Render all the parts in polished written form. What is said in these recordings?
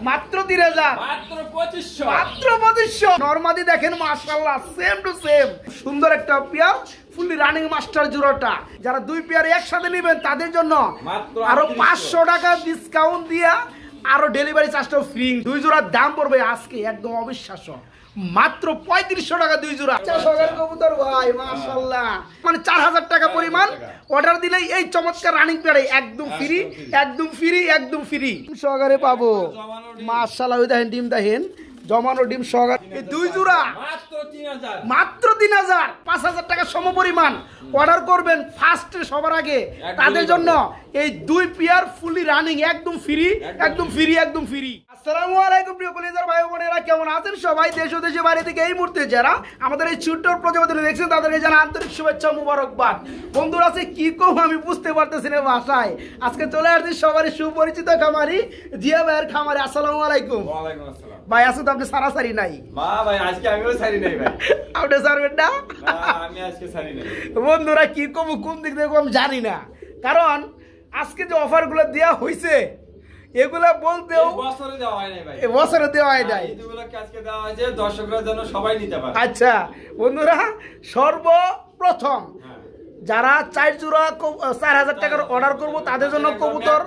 মাত্র 3000 মাত্র 2500 নরমাদি দেখেন মাশাআল্লাহ সেম টু সেম সুন্দর একটা পেয়ার ফুলি রানিং মাস্টার জোড়াটা যারা দুই পেয়ার একসাথে নেবেন তাদের জন্য আরো 500 টাকা ডিসকাউন্ট দিয়া আরো ডেলিভারি চার্জটাও ফ্রি দুই জোড়ার দাম পড়বে আজকে একদম অবিশ্বাস্য মাত্র 3500 টাকা দুই জোড়া সরকারি কবুতর ভাই মাশাআল্লাহ মানে 4000 টাকা পরিমাণ অর্ডার দিলেই এই চমৎকার রানিং পেয়ারে একদম ফ্রি সহকারে পাবো মাশাআল্লাহ ওই দেখেন ডিম দেখেন জমানো ডিম সহকারে এই দুই জোড়া মাত্র 3000 5000 টাকা সমপরিমাণ অর্ডার করবেন ফার্স্ট সবার আগে তাদের জন্য এই দুই পেয়ার ফুলি রানিং একদম ফ্রি আসসালামু আলাইকুম প্রিয় কলিজার ভাই বোনেরা কেমন আছেন সবাই দেশ ও দেশের বাইরে থেকে এই মুহূর্তে যারা আমাদের এই ছোট্ট প্রতিবেদন দেখছেন তাদেরকে জানা আন্তরিক শুভেচ্ছা মুবারকবাদ বন্ধুরা আছে কি কম আমি বুঝতে পারতেছি না ভাষায় আজকে চলে আসছি সবারই সুপরিচিত খামারি জিয়া ভাইয়ের খামারে আসসালামু আলাইকুম ওয়ালাইকুম আসসালাম ভাই আসুন তো আপনি সারাসারি নাই ভাই আজকে আমিও সারি নাই ভাই আপনি সারবেন না আমি আজকে সারি নাই বন্ধুরা কি কম কোন দিক থেকে আমি জানি না কারণ আজকে যে অফারগুলো দেয়া হইছে এগুলা বলতেও বছরে দেওয়া হয় নাই ভাই বছরে দেওয়া হয় নাই এগুলোকে আজকে দেওয়া হয়েছে দর্শকরা যেন সবাই নিতে পারে আচ্ছা বন্ধুরা সর্বপ্রথম যারা 4 জোড়া 4000 টাকার অর্ডার করব তাদের জন্য কবুতর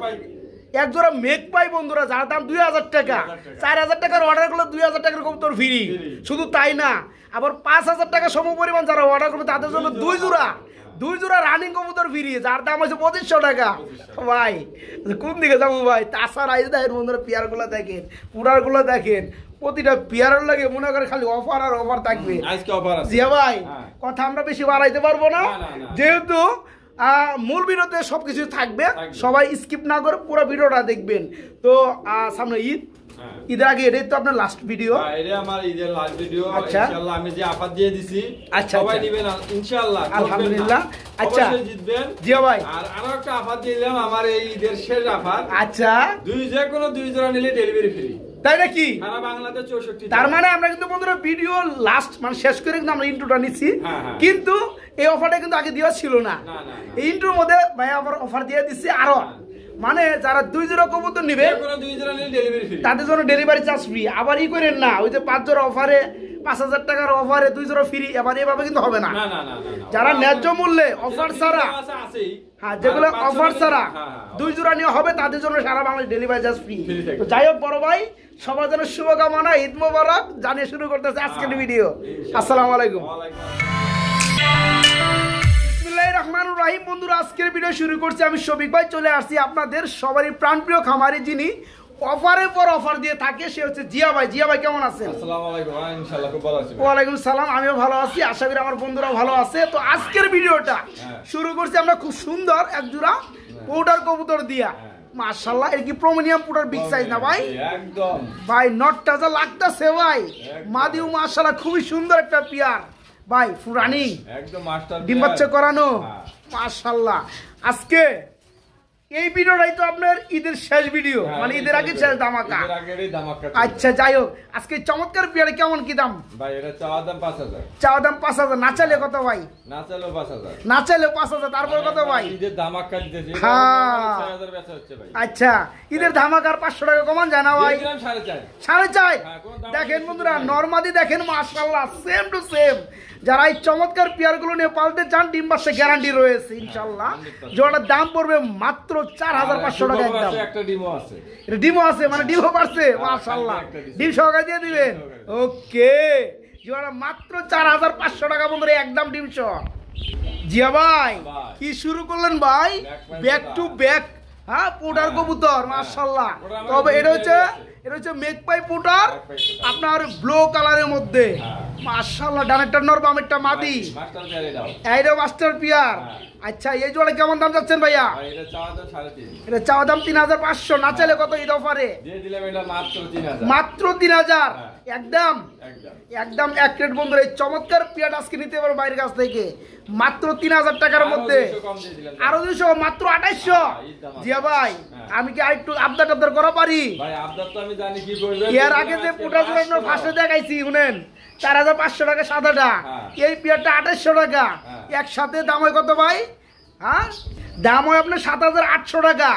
এক জোড়া মেঘ পাই বন্ধুরা যার দাম 2000 টাকা 4000 টাকার অর্ডার করলে 2000 টাকার কবুতর ফ্রি শুধু তাই না আবার 5000 টাকা সমপরিমাণ যারা অর্ডার করবে তাদের জন্য দুই জোড়া রানিং কবুতর ফ্রি যার দাম হচ্ছে 2500 টাকা ভাই কোন দিকে যাবো ভাই তাছাড়া এই দেখেন বন্ধুরা পেয়ারগুলো দেখেন পুরারগুলো দেখেন প্রতিটা পেয়ারের লাগে মনে করে খালি অফার আর অফার থাকবে আজকে অফার আছে জিয়া ভাই কথা আমরা বেশি বাড়াইতে পারবো না যেহেতু মূল ভিডিওতে সবকিছু থাকবে সবাই স্কিপ না করে পুরো ভিডিওটা দেখবেন তো সামনে ঈদের আগে এটাই তো আপনার লাস্ট ভিডিও এটা আমার ঈদের লাস্ট ভিডিও ইনশাআল্লাহ আমি যে অফার দিয়ে দিছি সবাই নেবেন ইনশাআল্লাহ আলহামদুলিল্লাহ আচ্ছা জিতবেন জিয়া ভাই আর আরো একটা অফার দিলাম আমার এই ঈদের শেষ অফার আচ্ছা যে কোনো দুই জোড়া নিলে ডেলিভারি ফ্রি তাই নাকি সারা বাংলাদেশ 64 তার মানে আমরা কিন্তু বন্ধুরা ভিডিও লাস্ট মানে শেষ করে কিন্তু আমরা ইন্ট্রোটা নিছি কিন্তু এই অফারটা কিন্তু আগে দেওয়া ছিল না এই ইন্ট্রোর মধ্যে ভাই আবার অফার দিয়ে দিছি আরো মানে যারা দুই জোড়া কবুতর নেবে তাদের জন্য ডেলিভারি চার্জ ফ্রি আবার করেন না ওই যে 5 জোড়া অফারে 5000 টাকার অফারে 2 জোড়া ফ্রি এবার এভাবে কিন্তু হবে না যারা ন্যায্য মূল্যে অফার ছাড়া হ্যাঁ যেগুলো অফার ছাড়া 2 জোড়া নিয়ে হবে তাদের জন্য সারা বাংলাদেশ ডেলিভারি চার্জ ফ্রি তো যাই হোক বড় ভাই সবার জন্য শুভকামনা ঈদ মোবারক জানিয়ে শুরু করতেছে আজকের ভিডিও আসসালামু আলাইকুম রহমানুর রহিম বন্ধুরা আজকের ভিডিও শুরু করছি আমি শফিক ভাই চলে আসছি আপনাদের সবারই প্রাণপ্রিয় খামারি যিনি অফারের পর অফার দিয়ে থাকে সে হচ্ছে জিয়া ভাই কেমন আছেন আসসালামু আলাইকুম ইনশাআল্লাহ খুব ভালো আছি ওয়ালাইকুম সালাম আমিও ভালো আছি আশা করি আমার বন্ধুরাও ভালো আছে তো আজকের ভিডিওটা শুরু করছি আমরা খুব সুন্দর এক জোড়া পাউডার কবুতর দিয়া মাশাআল্লাহ এর কি প্রিমিয়াম পাউডার বিগ সাইজ না ভাই একদম ভাই নটটা যা লাগতাছে ভাই মাদিও মাশাআল্লাহ খুবই সুন্দর একটা পেয়ার ভাই ফুরানি একদম মাস্টার ডিম বাচ্চা করানো মাশাআল্লাহ আজকে এই ভিডিওটাই তো আপনার ঈদের শেষ ভিডিও মানে ঈদের আগে শেষ ধামাকা আচ্ছা যাই হোক আজকে চমৎকার পেয়ারে কেমন কি দাম ভাই এটা চাওয়া দাম 5000 না চাইলে কত ভাই না চাইলে 5000 তারপর কত ভাই ঈদের ধামাকা দিতেছি 6000 বেচা হচ্ছে ভাই আচ্ছা ঈদের ধামাকার 500 টাকা কমান যায় না ভাই 4.5 দেখেন বন্ধুরা নরমাদি দেখেন মাশাআল্লাহ সেম টু সেম যারা এই চমৎকার পেয়ারগুলো নিয়ে পালতে চান ডিম বাচ্চা গ্যারান্টি রয়েছে ইনশাআল্লাহ জোড়াটার দাম পড়বে মাত্র 4500 টাকা একদম একটা ডিমও আছে মানে ডিমও পারছে মাশাআল্লাহ ডিম সহকারে দিয়ে দিবেন ওকে জোড়া মাত্র 4500 টাকা বন্ধুরা একদম ডিম সহ জিয়া ভাই কি শুরু করলেন ভাই ব্যাক টু ব্যাক হ্যাঁ পোটার কবুতর মাশাআল্লাহ তবে এটা হচ্ছে মেঘপাই পোটার আপনার ব্লু কালারের মধ্যে মাশাআল্লাহ ডানেরটা নর বামেরটা মাদি মাস্টার পেয়ার এইটা মাস্টার পেয়ার আচ্ছা এই জোড়া কেমন দাম যাচ্ছেন ভাইয়া এটা চাওয়া দাম 3500 না চাইলে কত ঈদ অফারে দিয়ে দিলাম এটা মাত্র 3000 একদম এক রেট বন্ধুরা এই চমৎকার পেয়ার আজকে নিতে পারো বাইরের কাছ থেকে মাত্র 3000 টাকার মধ্যে আরো 200 মাত্র 2800 জিয়া ভাই আমি কি আরেকটু আবদার করা পারি ভাই আবদার তো আমি জানি কি করবেন এর আগে যে পোটা জোড়া ফার্স্টে দেখাইছি শুনেন 4500 টাকা সাদাটা এই পেয়ারটা 2800 টাকা একসাথে দাম হয় কত ভাই হ্যাঁ দাম হয় আপনার 7800 টাকা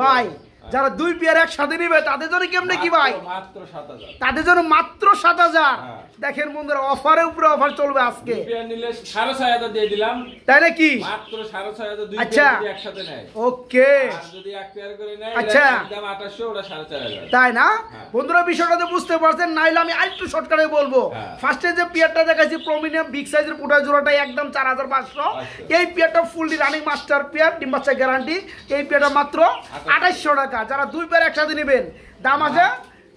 ভাই যারা দুই পেয়ার একসাথে নিবে তাদের জন্য কেমনে কি ভাই? মাত্র 7000, তাদের জন্য মাত্র 7000। দেখেন বন্ধুরা অফারের উপরে অফার চলবে আজকে। দুই পেয়ার নিলে 6500 দিয়ে দিলাম, তাই নাকি? মাত্র 6500 দুই আচ্ছা। পেয়ার যদি একসাথে নেয়। ওকে, আর যদি এক পেয়ার করে নেয় আচ্ছা। দাম 2800, ওটা 4500। তাই না বন্ধুরা? বিষয়টা তো বুঝতে পারছেন, নাইলে আমি আরেকটু শর্টকাটে বলবো। ফার্স্টে যে পেয়ারটা দেখাচ্ছি প্রিমিয়াম বিগ সাইজের পুটা জোড়াটা একদম 4500। এই পেয়ারটা ফুললি রানিং মাস্টার পেয়ার, ডিম বাচ্চা গ্যারান্টি। এই পেয়ারটা মাত্র 2800 টাকা। যারা দুই পেয়ার একসাথে নেবেন দাম আছে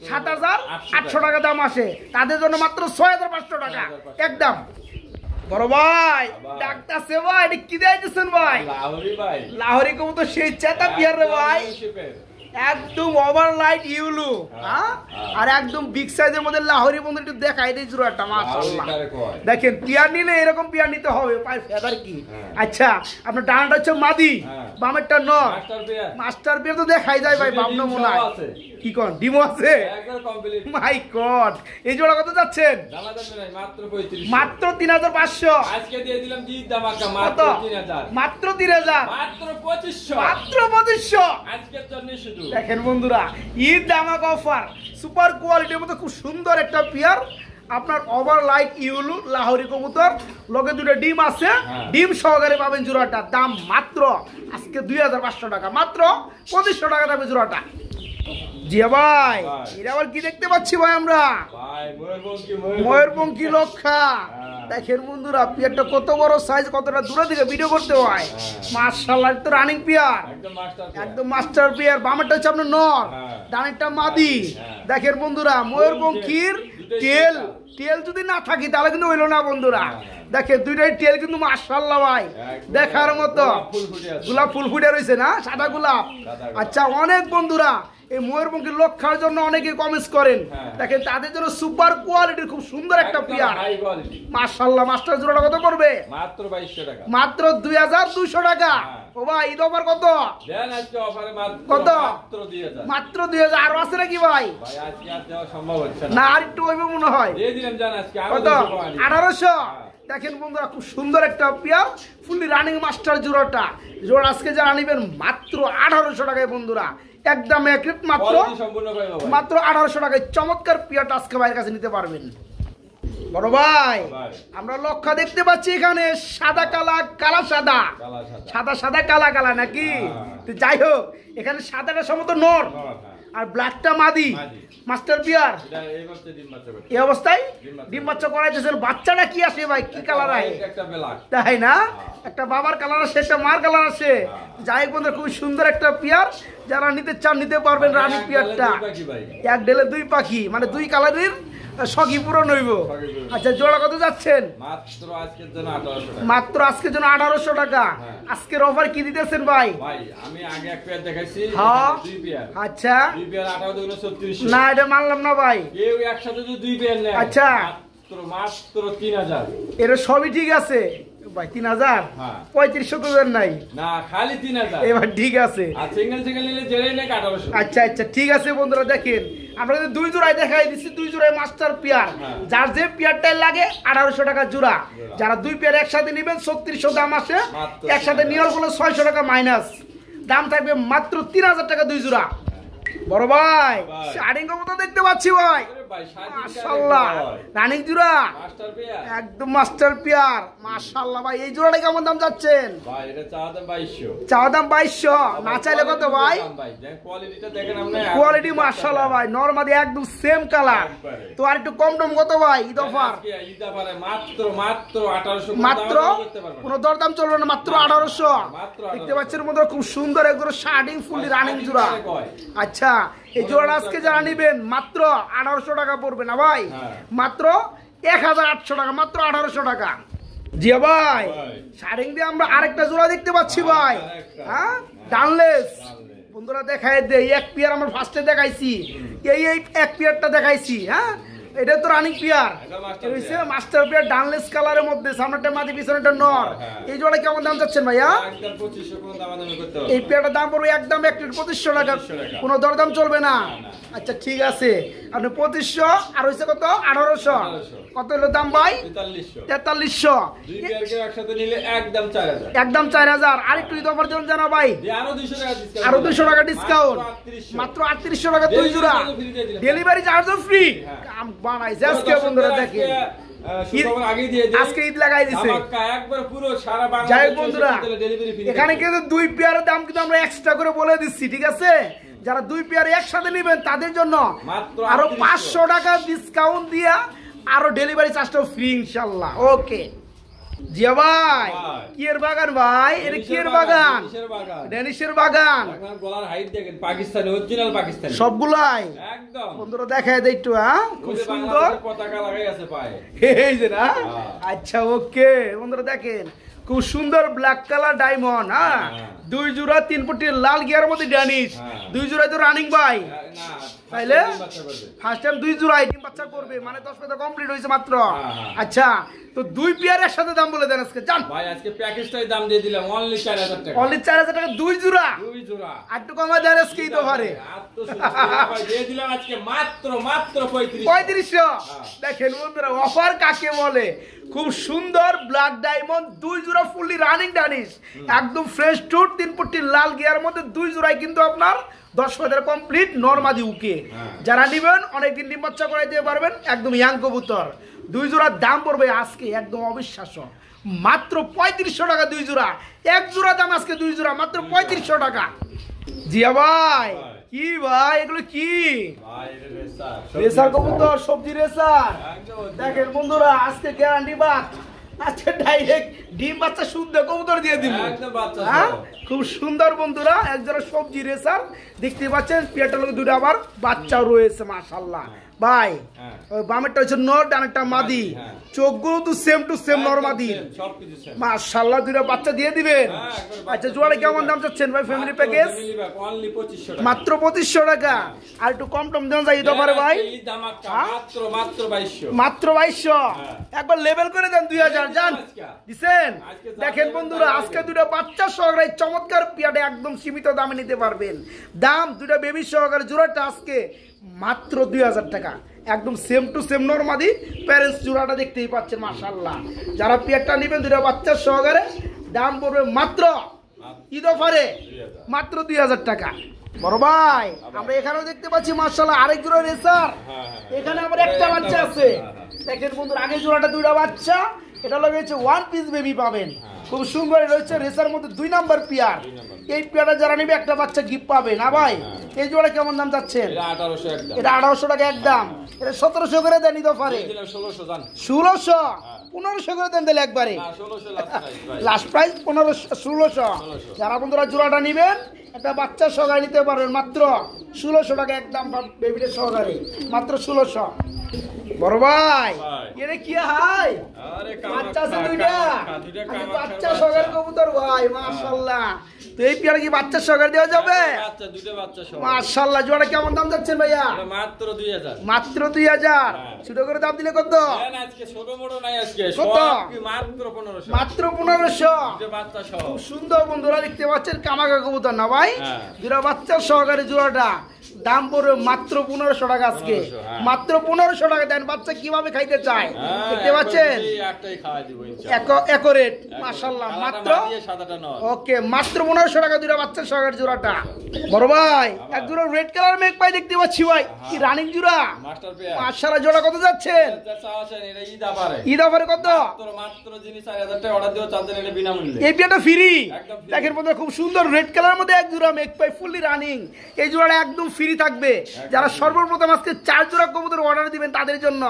7800 টাকা দাম আসে, তাদের জন্য মাত্র 6500 টাকা একদম। বড় ভাই ডাক্তার সে ভাই এটা কি দিয়েছেন ভাই? লাহোরি ভাই, লাহোরি কবুতর সেই চেতা পিয়ার রে ভাই, একদম ওভার লাইট ইউলু। হ্যাঁ, আর একদম বিগ সাইজের মধ্যে লাহোরি বন্ধু একটু দেখাই দেই জোড়াটা। মাশাআল্লাহ দেখেন, পিয়ার নিলে এরকম পিয়ার নিতে হবে, পায় ফেদার কি। আচ্ছা, আপনার ডানাটা হচ্ছে মাদি, বামেরটা নর। মাস্টার পিয়ার তো দেখাই যায় ভাই, বাম নমুনা কি কোন ডিমো আছে একদম কমপ্লিট। মাই গড, এই জোড়া কত যাচ্ছেন? মাত্র 3500, মাত্র 3500। আজকে দিয়ে দিলাম জি ধামাকা, মাত্র 3000, মাত্র 3000, মাত্র 2500, মাত্র 2500 আজকের জন্য শুধু। দেখেন বন্ধুরা, ঈদ দামাক অফার, সুপার কোয়ালিটির মধ্যে খুব সুন্দর একটা পেয়ার। আপনার ওভার লাইট ইউলু লাহোরি কবুতর, লগে দুটো ডিম আছে, ডিম সহকারে পাবেন জোড়াটা। দাম মাত্র আজকে 2500 টাকা, মাত্র 2500 টাকা দামে জোড়াটা। জি ভাই, এটা আবার কি দেখতে পাচ্ছি ভাই আমরা? ময়ূরপঙ্খী লক্ষা। দেখেন বন্ধুরা, পিয়ারটা কত বড় সাইজ, কতটা দূরে থেকে ভিডিও করতে হয়। মাশাআল্লাহ, তো রানিং পিয়ার, একদম মাস্টার পিয়ার। বামেরটা হচ্ছে আপনার নর, ডানেরটা মাদি। দেখেন বন্ধুরা, ময়ূরপঙ্খীর টেল যদি না থাকে তাহলে কিন্তু হইলো না বন্ধুরা। দেখেন দুইটাই টেল কিন্তু মাশাআল্লাহ ভাই দেখার মতো, গোলাপ ফুল ফুটে রয়েছে না, সাদা গোলাপ। আচ্ছা, অনেক বন্ধুরা এই ময়ূরপঙ্খী লক্ষার জন্য অনেকে কমেন্টস করেন। দেখেন তাদের জন্য সুপার কোয়ালিটির খুব সুন্দর একটা পেয়ার। মাশাআল্লাহ, মাস্টার জোড়াটা কত পড়বে? মাত্র 2200 টাকা, মাত্র 2200 টাকা। ও ভাই, ঈদ অফার কত দেন আজকে অফারে? কত? মাত্র 2000, মাত্র 2000। আর আছে নাকি ভাই? ভাই আজকে আর দেওয়া সম্ভব হচ্ছে না, আর একটু হইবে মনে হয়। দিয়ে দিলাম জান আজকে কত? 1800। দেখেন বন্ধুরা, খুব সুন্দর একটা পেয়ার, ফুললি রানিং মাস্টার জোড়াটা। জোড়া আজকে যারা নিবেন মাত্র 1800 টাকায় বন্ধুরা, একদম একরিট, মাত্র 1800 টাকায় চমৎকার পেয়ারটা আজকে ভাইয়ের কাছে নিতে পারবেন। বড় ভাই, আমরা লক্ষা দেখতে পাচ্ছি এখানে সাদা কালা, কালা সাদা, সাদা সাদা কালা কালা নাকি? যাই হোক, এখানে সাদাটা সম্ভবত নর আর ব্ল্যাকটা মাদি, মাস্টার পিয়ার। এই অবস্থায় ডিম বাচ্চা করাইতেছেন। বাচ্চাটা কি আসে ভাই, কি কালার আসে? তাই না, একটা বাবার কালার আছে, একটা মার কালার আছে। যাই হোক বন্ধুরা, খুব সুন্দর একটা পিয়ার, যারা নিতে চান নিতে পারবেন রানী পিয়ারটা। এক ডেলে দুই পাখি, মানে দুই কালারের সখী পূরণ হইব। আচ্ছা, জোড়া কত যাচ্ছেন? মাত্র আজকের জন্য 1800 টাকা, মাত্র আজকের জন্য 1800 টাকা। আজকের অফার কি দিতেছেন ভাই? ভাই আমি আগে এক পেয়ার দেখাইছি, দুই পেয়ার। আচ্ছা, দুই পেয়ার 18 দুগুণ 3600। না, এটা মানলাম না ভাই। কেউ একসাথে যদি দুই পেয়ার নেয়, আচ্ছা মাত্র 3000। এর সবই ঠিক আছে ভাই, 3000। 3500 তো দেন নাই না, খালি 3000। এবার ঠিক আছে, আর সিঙ্গেল সিঙ্গেল নিলে জেরে নেয় 1800। আচ্ছা আচ্ছা, ঠিক আছে বন্ধুরা। দেখেন আমরা যদি দুই জোড়ায় দেখাই দিচ্ছি, দুই জোড়ায় মাস্টার পেয়ার, যার যে পেয়ারটাই লাগে 1800 টাকা জোড়া। যারা দুই পেয়ার একসাথে নেবেন 3600 দাম আসে, একসাথে নেওয়ার ফলে 600 টাকা মাইনাস, দাম থাকবে মাত্র 3000 টাকা দুই জোড়া। বড় ভাই, শাড়িং কবুতর দেখতে পাচ্ছি ভাই, মাশাআল্লাহ রানিং জোড়া, একদম মাস্টার পেয়ার। মাশাআল্লাহ ভাই, এই জোড়াটা কেমন দাম যাচ্ছেন? ভাই এটা চাওয়া দাম 2200। চাওয়া দাম 2200, না চাইলে কত ভাই? কোয়ালিটিটা দেখেন আপনি, কোয়ালিটি মাশাআল্লাহ ভাই, নরমালি একদম সেম কালার। তো আর একটু কম টম কত ভাই? ঈদ অফার, ঈদ অফারে মাত্র 1800, মাত্র কোনো দরদাম চলবে না, মাত্র 1800। দেখতে পাচ্ছেন মধ্যে খুব সুন্দর একদম শার্টিং ফুলি রানিং জোড়া। আচ্ছা, এই জোড়া আজকে যারা নিবেন মাত্র 1800 টাকা পড়বে না ভাই, মাত্র 1800 টাকা, মাত্র 1800 টাকা। জি ভাই, শাড়িং দিয়ে আমরা আরেকটা জোড়া দেখতে পাচ্ছি ভাই, হ্যাঁ ডানলেস। বন্ধুরা দেখাই দে, এক পেয়ার আমরা ফার্স্টে দেখাইছি, এই এক পেয়ারটা দেখাইছি। হ্যাঁ, এটা তো রানিং পেয়ার, মাস্টার পেয়ার, ডানলেস কালারের মধ্যে, সামনেটা মাদি পিছনেটা নর। এই জোড়া কেমন দাম যাচ্ছেন ভাইয়া? এই পেয়ারটার দাম পড়বে একদম 2500 টাকা, কোনো দরদাম চলবে না। আচ্ছা ঠিক আছে, আপনি 2500 আর হইছে কত 1800, কত হলো দাম ভাই? 4300। দুই পেয়ার কেউ একসাথে নিলে একদম 4000, একদম 4000। আর একটু ঈদ অফার জন্য জানা ভাই, আরো 200 টাকা ডিসকাউন্ট, আরো 200 টাকা ডিসকাউন্ট, মাত্র 3800 টাকা দুই জোড়া, ডেলিভারি চার্জও ফ্রি। কাম বানাইছে আজকে বন্ধুরা, দেখেন আজকে ঈদ লাগাই দিছে একবার পুরো সারা বাংলাদেশ। যাই বন্ধুরা, এখানে কিন্তু দুই পেয়ারের দাম কিন্তু আমরা এক্সট্রা করে বলে দিচ্ছি, ঠিক আছে? যারা দুই পেয়ার একসাথে নেবেন তাদের জন্য আরো 500 টাকা ডিসকাউন্ট দিয়া আরো ডেলিভারি চার্জটাও ফ্রি ইনশাআল্লাহ। ওকে জিয়া ভাই, কিয়ের বাগান ভাই? এটা কিয়ের বাগান? ডেনিশের বাগান। গলার হাইট দেখেন, পাকিস্তানি, অরিজিনাল পাকিস্তানি সবগুলাই একদম। বন্ধুরা দেখায় দেই একটু, হ্যাঁ খুব সুন্দর পতাকা লাগাই আছে পায়ে, এই যে না। আচ্ছা ওকে বন্ধুরা দেখেন, খুব সুন্দর ব্ল্যাক কালার ডায়মন্ড, হ্যাঁ দুই জোড়া 3 পটি লাল গিয়ার মধ্যে ড্যানিশ, দুই জোড়ায় তো রানিং ভাই, তাইলে ফার্স্ট টাইম দুই জোড়া ডিম বাচ্চা করবে, মানে 10 পাতা কমপ্লিট হয়েছে মাত্র। আচ্ছা তো দুই পেয়ারের সাথে দাম বলে দেন আজকে, জান ভাই আজকে প্যাকেজটাই দাম দিয়ে দিলাম অনলি 4000 টাকা, অনলি 4000 টাকা দুই জোড়া, দুই জোড়া। আর একটু কমা দেন আজকে তো পারে, ভাই দিয়ে দিলাম আজকে মাত্র 3500। দেখেন বন্ধুরা অফার কাকে বলে, খুব সুন্দর ব্ল্যাক ডায়মন্ড দুই জোড়া ফুললি রানিং ডানিশ, একদম ফ্রেশ টুট 3 পটি লাল গিয়ার মধ্যে দুই জোড়ায় কিন্তু আপনার 10 পাতা কমপ্লিট নরমাদি উকে। যারা নেবেন অনেকদিন ডিম বাচ্চা করাই দিতে পারবেন, একদম ইয়াং কবুতর। দুই জোড়ার দাম পড়বে আজকে একদম অবিশ্বাস্য, মাত্র 3500 টাকা দুই জোড়া। এক জোড়া দাম আজকে দুই জোড়া মাত্র 3500 টাকা। জিয়া ভাই কি ভাই এগুলো কি? রেসার কবুতর, সবজি রেসার। দেখেন বন্ধুরা আজকে গ্যারান্টি বাদ, আজকে ডাইরেক্ট ডিম বাচ্চা শুদ্ধ কবুতর দিয়ে দিব। হ্যাঁ খুব সুন্দর বন্ধুরা, একজোড়া সবজি রেসার দেখতে পাচ্ছেন, পেটের লোক দুটো আবার বাচ্চাও রয়েছে মাশাআল্লাহ। ভাই ওই বামেরটা হচ্ছে নর, ডানেরটা মাদি, চোখগুলো তো সেম টু সেম নরমাদি, মাশাআল্লাহ দুটো বাচ্চা দিয়ে দিবেন। আচ্ছা জোড়া কেমন দাম চাচ্ছেন ভাই? ফ্যামিলি প্যাকেজ মাত্র 2500 টাকা, আর একটু কম টম দেন যাই তো পারে ভাই, মাত্র 2200। একবার লেভেল করে দেন 2000 জান দিছেন। দেখেন বন্ধুরা আজকে দুটো বাচ্চা সহকারে চমৎকার পিয়াটা একদম সীমিত দামে নিতে পারবেন। দাম দুটো বেবি সহকারে জোড়াটা আজকে মাত্র 2000 টাকা, একদম সেম টু সেম নরমাদি প্যারেন্টস জোড়াটা দেখতেই পাচ্ছেন মাশাআল্লাহ। যারা পিয়ারটা নেবেন দুটো বাচ্চা সহকারে দাম পড়বে মাত্র ঈদ অফারে মাত্র 2000 টাকা। বড় ভাই আমরা এখানেও দেখতে পাচ্ছি মাশাআল্লাহ আরেক জোড়া রেসার, এখানে আবার একটা বাচ্চা আছে। দেখেন বন্ধুরা আগে জোড়াটা দুইটা বাচ্চা, এটা লাগাইছে ওয়ান পিস বেবি পাবেন, খুব সুন্দর রয়েছে রেসার মধ্যে 2 নাম্বার পেয়ার। এই পেয়ারটা যারা নেবে একটা বাচ্চা গিফট পাবে না ভাই। এই জোড়া কেমন দাম যাচ্ছেন? এটা 1800 টাকা একদম, এটা 1700 করে দেন ঈদ অফারে, 1600 1500 করে দেন দিলে একবারে, লাস্ট প্রাইস 1600। যারা বন্ধুরা জোড়াটা নেবেন একটা বাচ্চা সহকারে নিতে পারবেন মাত্র 1600 টাকা একদম, বেবিটা সহকারে মাত্র 1600। বড় ভাই এটা কি হাই বাচ্চা আছে দুইটা, বাচ্চা সহকারে কবুতর ভাই মাশাআল্লাহ। তো এই পেয়ারা কি বাচ্চা সহকারে দেওয়া যাবে? মাশাআল্লাহ। জোড়া কেমন দাম যাচ্ছেন ভাইয়া? মাত্র 2000, মাত্র 2000। ছোট করে দাম দিলে কত? আজকে ছোট বড় নাই, আজকে কত? মাত্র 1500, মাত্র 1500। বাচ্চা সহ খুব সুন্দর বন্ধুরা দেখতে পাচ্ছেন কামাকা কবুতর না ভাই, দুটো বাচ্চা সহকারে জোড়াটা দাম পড়বে মাত্র 1500 টাকা আজকে, মাত্র 1500 টাকা দেন। বাচ্চা কিভাবে খাইতে চায় দেখতে পাচ্ছেন, একটাই খাওয়া দিব ইনশাআল্লাহ, একুরেট মাশাআল্লাহ। মাত্র ওকে মাত্র 1500 টাকা দুটো বাচ্চা সহকারে জোড়াটা। বড় ভাই এক জোড়া রেড কালার মেক পাই দেখতে পাচ্ছি ভাই, কি রানিং জোড়া মাস্টার পেয়ার। মাশাআল্লাহ জোড়া কত যাচ্ছেন? এটা ঈদ অফারে, ঈদ অফারে কত? মাত্র যিনি 4000 টাকা অর্ডার দিও চাঁদের এটা বিনামূল্যে, এই পেয়ারটা ফ্রি। দেখেন বন্ধুরা খুব সুন্দর রেড কালার মধ্যে এক জোড়া মেক পাই ফুললি রানিং, এই জোড়াটা একদম ফ্রি থাকবে। যারা সর্বপ্রথম আজকে 4 জোড়া কবুতর অর্ডার দিবেন তাদের জন্য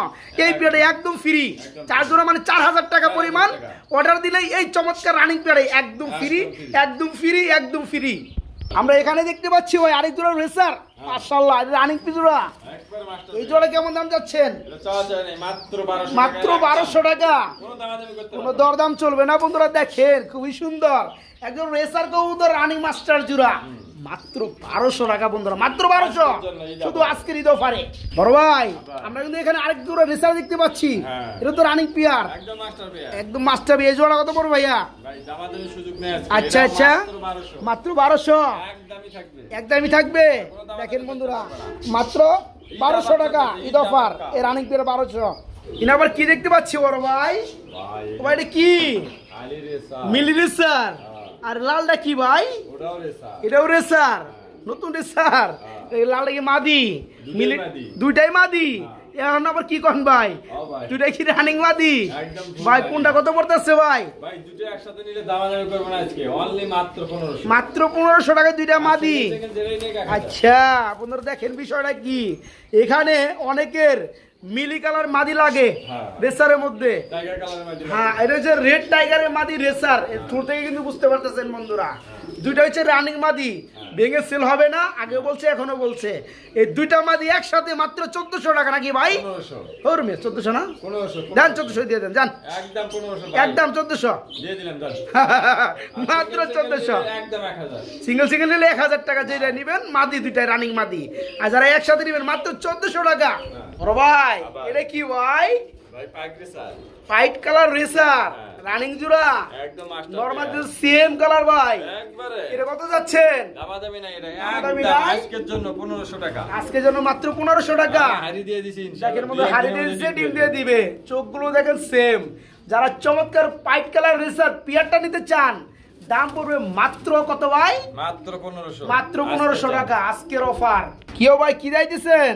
এই পেয়ারটা একদম ফ্রি। 4 জোড়া মানে 4000 টাকা পরিমাণ অর্ডার দিলেই এই চমৎকার রানিং পেয়ারে একদম ফ্রি, একদম ফ্রি, একদম ফ্রি। আমরা এখানে দেখতে পাচ্ছি ভাই আরেক জোড়া রেসার মাশাআল্লাহ রানিং পিজোড়া, এই জোড়া কেমন দাম যাচ্ছেন? মাত্র 1200 টাকা, কোনো দরদাম চলবে না বন্ধুরা। দেখেন খুবই সুন্দর একজন রেসার কবুতর রানিং মাস্টার জোড়া, মাত্র 1200 টাকা বন্ধুরা, মাত্র 1200 শুধু আজকের ঈদ অফারে। বড় ভাই আমরা কিন্তু এখানে আরেক জোড়া রেসার দেখতে পাচ্ছি, এটা তো রানিং পেয়ার, একদম মাস্টার পেয়ার। এই জোড়া কত পড়বে ভাইয়া? আচ্ছা আচ্ছা, মাত্র 1200 একদমই থাকবে। দেখেন বন্ধুরা মাত্র 1200 টাকা ঈদ অফার, এই রানিং পেয়ার 1200। ইনা আবার কি দেখতে পাচ্ছি বড় ভাই? ভাই এটা কি? মিলি রেসার। আর লালটা কি ভাই? এটাও রেসার, নতুন রেসার। এই লালটা কি মাদি? দুইটাই মাদি। এখন আবার কি কন ভাই? দুইটাই কি রানিং মাদি? ভাই কোনটা কত পড়তেছে ভাই? মাত্র 1500 টাকা দুইটা মাদি। আচ্ছা আপনারা দেখেন বিষয়টা কি, এখানে অনেকের মিলি কালার মাদি লাগে রেসারের মধ্যে। হ্যাঁ এটা হচ্ছে রেড টাইগারের মাদি রেসার, দূর থেকে কিন্তু বুঝতে পারতেছেন বন্ধুরা। দুইটা হচ্ছে রানিং মাদি, ভেঙে সেল হবে না, আগে বলছে এখনো বলছে। এই দুইটা মাদি একসাথে মাত্র 1400 টাকা নাকি ভাই? 1400 না? দেন 1400 দিয়ে দেন, যান একদম 1400 মাত্র 1400। সিঙ্গেল সিঙ্গেল নিলে 1000 টাকা, যেটা নিবেন মাদি দুইটাই রানিং মাদি। আর যারা একসাথে নিবেন মাত্র 1400 টাকা। বড় ভাই এটা কি ভাই? হোয়াইট কালার রেসার রানিং জোড়া, একদম নরমাল সেম কালার ভাই। এটা কত যাচ্ছেন? দামাদামি না, এটা একদম আজকের জন্য 1500 টাকা, আজকের জন্য মাত্র 1500 টাকা। হাড়ি দিয়ে দিছি ইনশাআল্লাহ, দেখেন মধ্যে হাড়ি দিয়ে দিছে, ডিম দিয়ে দিবে। চোখগুলো দেখেন সেম। যারা চমৎকার হোয়াইট কালার রেসার পিয়ারটা নিতে চান, দাম পড়বে মাত্র কত ভাই? মাত্র 1500, মাত্র 1500 টাকা আজকের অফার। কিও ভাই কি দিতেছেন?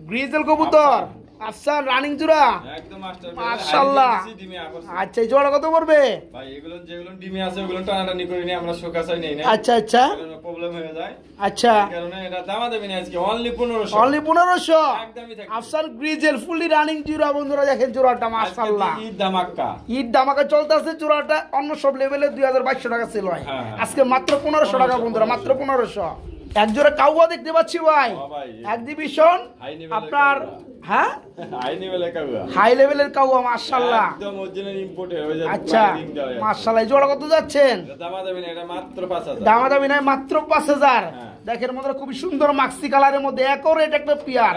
গ্রিজেল কবুতর, আচ্ছা রানিং জোড়া, একদম মাশাআল্লাহ। আচ্ছা এই জোড়া কত পড়বে ভাই? এগুলো যেগুলো ডিমে আছে ওগুলো টানাটানি করি না আমরা, শোকাসাই নেই না। আচ্ছা আচ্ছা, প্রবলেম হয়ে যায়। আচ্ছা এই কারণে এটা দাম দেবেন আজকে অনলি 1500, অনলি 1500 একদমই থাকে। আফসান গ্রিজেল ফুলি রানিং জোড়া বন্ধুরা, দেখেন জোড়াটা মাশাআল্লাহ। ঈদ ধামাকা, ঈদ ধামাকা চলতেছে। জোড়াটা অন্য সব লেভেলে 2200 টাকা সেল হয়, আজকে মাত্র 1500 টাকা বন্ধুরা, মাত্র 1500। এক জোড়া কাউয়া দেখতে পাচ্ছি ভাই, এক্সিবিশন আপনার। হ্যাঁ হাই লেভেলের কাউয়া মাশাআল্লাহ, একদম অরিজিনাল ইম্পোর্টেড হয়ে যায়। আচ্ছা মাশাআল্লাহ, জোড়া কত যাচ্ছেন? দামাদামি না, এটা মাত্র 5000, দামাদামি না, মাত্র 5000। দেখের মধ্যে খুবই সুন্দর মাক্সি কালারের মধ্যে একরেট একটা পিয়ার,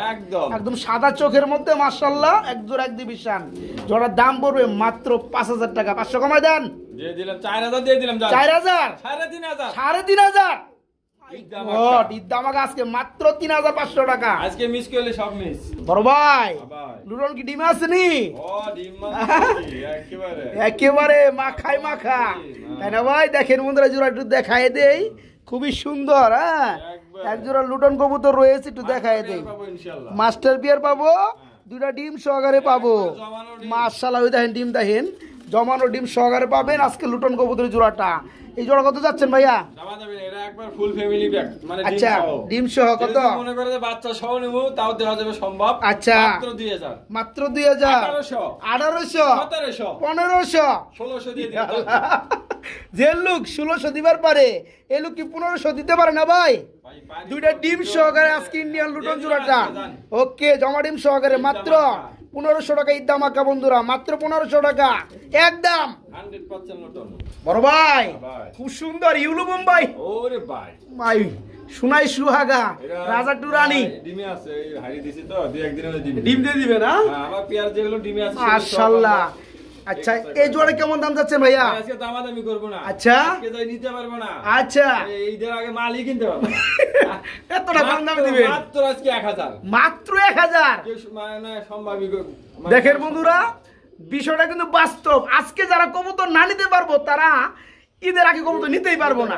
একদম সাদা চোখের মধ্যে মাশাআল্লাহ, এক জোড়া এক্সিবিশন। জোড়ার দাম পড়বে মাত্র 5000 টাকা। 500 কমায় দেন, দিয়ে দিলাম 4000, দিয়ে দিলাম 4000, 3500। ঈদ ধামাকা আজকে মাত্র 3500 টাকা। আজকে মিস করলে সব মিস। বড় ভাই লুটন কি ডিম আসেনি? একেবারে মাখাই মাখা, তাই না ভাই? দেখেন বন্ধুরা জোড়া একটু দেখায় দেই, খুবই সুন্দর। হ্যাঁ এক জোড়া লুটন কবুতর রয়েছে, একটু দেখায় দেই। মাস্টার বিয়ার পাবো, দুটা ডিম সহকারে পাবো মাশাআল্লাহ। ওই দেখেন ডিম, দেখেন জমানো ডিম সহকারে পাবেন আজকে লুটন কবুতরের জোড়াটা। এই জোড়া কত যাচ্ছেন ভাইয়া? এটা একবার ফুল ফ্যামিলি প্যাক, মানে আচ্ছা ডিম সহ কত? মনে করে যে বাচ্চা সহ নেব তাও দেওয়া যাবে সম্ভব। আচ্ছা মাত্র 2000, মাত্র 2000, 1800, 1700, 1500, 1600 দিয়ে দিন। যে লোক 1600 দিবার পারে, এই লোক কি 1500 দিতে পারে না ভাই? দুইটা ডিম সহকারে আজকে ইন্ডিয়ান লুটন জোড়াটা, ওকে জমা ডিম সহকারে মাত্র 1500 টাকা। ঈদ ধামাকা বন্ধুরা, মাত্র 1500 টাকা একদম 100% লুটন। বড় ভাই খুব সুন্দর ইউলু বোম্বাই। ওরে ভাই ভাই সুনাই সুহাগা রাজা টুরানি ডিমে আছে, হাড়ি দিছি তো, দুই একদিনের মধ্যে ডিম দিয়ে দিবে না? হ্যাঁ আমার পেয়ার যেগুলো ডিমে আছে মাশাআল্লাহ। আচ্ছা এই জোড়া কেমন দাম যাচ্ছে ভাইয়া? আজকে দামাদামি করব না। আচ্ছা আজকে যাই নিতে পারবো না। আচ্ছা এইদের আগে মালই কিনতে পারবো না। এতটা কম দাম দিবে? মাত্র আজকে 1000, মাত্র 1000। মানে সম্ভাবী। দেখেন বন্ধুরা বিষয়টা কিন্তু বাস্তব। আজকে যারা কবুতর না নিতে পারবো তারা ঈদের আগে কবুতর নিতেই পারবো না।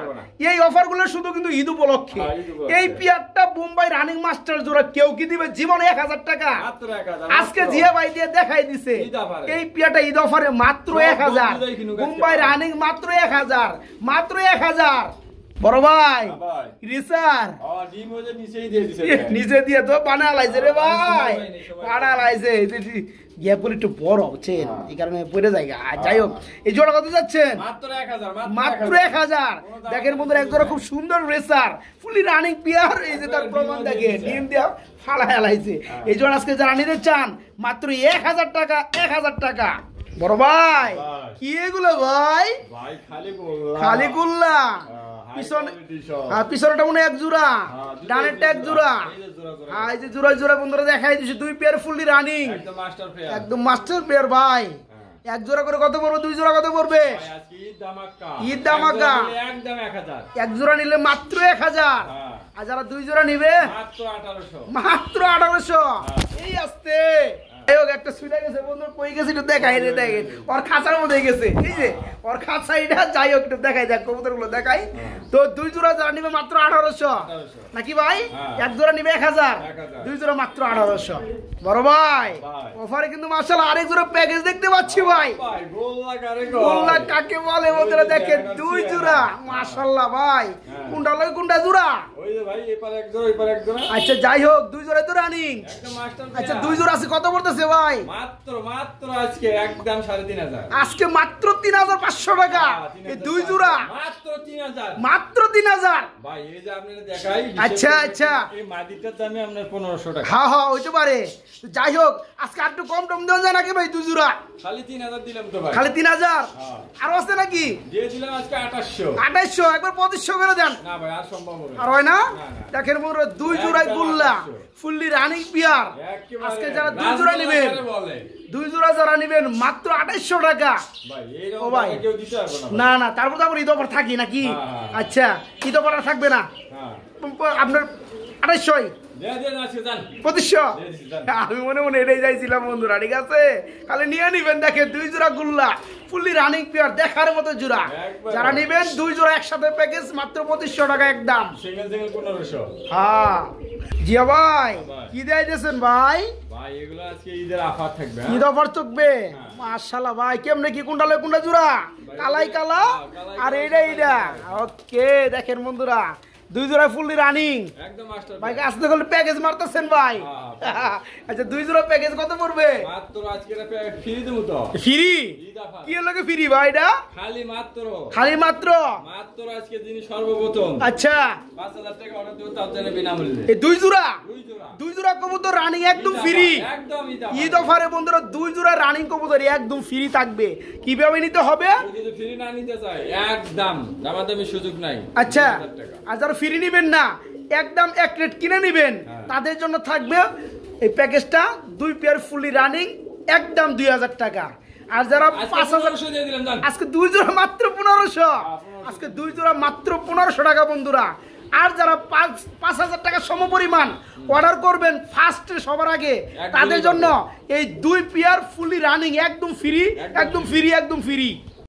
এই অফারগুলো শুধু কিন্তু ঈদ উপলক্ষে। এই পিয়ারটা বোম্বাই রানিং মাস্টার জোড়া কেউ কি দিবে জীবনে? 1000 টাকা আজকে জিয়া ভাই দিয়ে দেখাই দিছে। এই পিয়ারটা ঈদ অফারে মাত্র 1000, বোম্বাই রানিং মাত্র 1000, মাত্র 1000। বড় ভাই রিসার নিচে দিয়ে তো বানা লাইছে রে ভাই, বানা লাইছে। গ্যাপগুলো একটু বড় হচ্ছেন, এই কারণে পড়ে যায়। যাই হোক এই জোড়া কত যাচ্ছেন? মাত্র 1000। দেখেন বন্ধুরা এক জোড়া খুব সুন্দর রেসার ফুলি রানিং পিয়ার, এই যে তার প্রমাণ দেখে ডিম দেওয়া ফালা হেলাইছে। এই জোড়া আজকে যারা নিতে চান মাত্র 1000 টাকা, 1000 টাকা। বড় ভাই কি এগুলো ভাই? খালি গুল্লা পিছনে পিছনেটা মনে হয় এক জোড়া, ডানেরটা এক জোড়া। এই যে জোড়া জোড়া বন্ধুরা দেখাই দিচ্ছি, 2 পেয়ার ফুললি রানিং, একদম মাস্টার পেয়ার ভাই। এক জোড়া করে কত পড়বে, 2 জোড়া কত পড়বে? ঈদ ধামাকা, এক জোড়া নিলে মাত্র 1000, আর যারা 2 জোড়া নিবে মাত্র 1800। এই আসতে একটা সুইটা গেছে বন্ধু, কই গেছে একটু দেখাই রে, দেখেন ওর খাঁচার মধ্যে গেছে, এই যে ওর খাঁচা এটা, যাই হোক একটু দেখাই, দেখ কবুতর গুলো দেখাই। তো 2 জোড়া যারা নিবে মাত্র 1800 নাকি ভাই? এক জোড়া নিবে 1000, 2 জোড়া মাত্র 1800। বড় ভাই অফারে কিন্তু মাশাআল্লাহ আরেক জোড়া প্যাকেজ দেখতে পাচ্ছি ভাই। গোল্লা কাকে বলে বন্ধুরা দেখেন, 2 জোড়া মাশাআল্লাহ ভাই। কোনটা লাগে, কোনটা জোড়া? ওই যে ভাই এপারে এক জোড়া এপারে এক জোড়া। আচ্ছা যাই হোক 2 জোড়া তো রানিং একদম মাস্টার। আচ্ছা 2 জোড়া আছে কত পড়তেছে ভাই? মাত্র আজকে একদম 3500, আজকে মাত্র 3500 টাকা এই 2 জোড়া, মাত্র 3000 ভাই। এই যে আপনারা দেখাই। আচ্ছা আচ্ছা এই মাদিটার দামে আপনার 1500 টাকা। হ্যাঁ হ্যাঁ হইতে পারে। যাই হোক আজকে একটু কম টম দেওয়া যায় নাকি ভাই? 2 জোড়া খালি 3000 দিলাম তো ভাই, খালি 3000। আর আছে নাকি? দিয়ে দিলাম আজকে 2800, একবার 2500 করে দেন। না ভাই আর সম্ভব হবে না, আর হয় না। দেখেন মোর 2 জোড়াই গুল্লা ফুললি রানিং পিয়ার। আজকে যারা 2 জোড়া নেবেন, 2 জোড়া যারা নেবেন মাত্র 2800 টাকা ভাই। ও ভাই কেউ দিতে পারবে না। না তারপর তো আবার ঈদ অফার থাকি নাকি? আচ্ছা ঈদ অফার আর থাকবে না আপনার 2800 2500। আমি মনে মনে এটাই চাইছিলাম বন্ধুরা, ঠিক আছে খালি নিয়ে নিবেন। দেখেন 2 জোড়া গুল্লা ফুললি রানিং পেয়ার, দেখার মতো জোড়া। যারা নিবেন 2 জোড়া একসাথে প্যাকেজ মাত্র 2500 টাকা একদম। সিঙ্গেল 1500। হ্যাঁ জিয়া ভাই কি দিয়েছেন ভাই? ভাই এগুলো আজকে ঈদের অফার থাকবে, ঈদ অফার থাকবে। মাশাআল্লাহ ভাই কেমনে কি কোনটা লয় কোনটা জোড়া? কালাই কালা আর এইটা। ওকে দেখেন বন্ধুরা 2 জোড়া ফুললি রানিং একদম মাস্টার ভাই। আসতে গেলে প্যাকেজ মারতেছেন ভাই। আচ্ছা 2 জোড়া প্যাকেজ কত পড়বে? মাত্র আজকে ফ্রি দেবো তো। ফ্রি কি লাগে ফ্রি ভাই? এটা খালি মাত্র আজকে যিনি সর্বপ্রথম আচ্ছা 5000 টাকা অর্ডার দেব তার জন্য বিনামূল্যে এই 2 জোড়া কবুতর রানিং একদম ফ্রি, একদম ঈদ অফারে বন্ধুরা 2 জোড়া রানিং কবুতর একদম ফ্রি থাকবে। কিভাবে নিতে হবে? যদি ফ্রি না নিতে চাই একদম দামাদামি সুযোগ নাই। আচ্ছা আর যারা ফ্রি নেবেন না একদম 1 রেট কিনে নেবেন তাদের জন্য থাকবে এই প্যাকেজটা 2 পেয়ার ফুলি রানিং একদম 2000 টাকা। আর যারা 5000 দিয়ে দিলাম আজকে 2 জোড়া মাত্র 1500, আজকে 2 জোড়া মাত্র 1500 টাকা বন্ধুরা। আর যারা 5000 টাকা সমপরিমাণ অর্ডার করবেন ফার্স্টে সবার আগে তাদের জন্য এই 2 পেয়ার ফুলি রানিং একদম ফ্রি, একদম ফ্রি, একদম ফ্রি।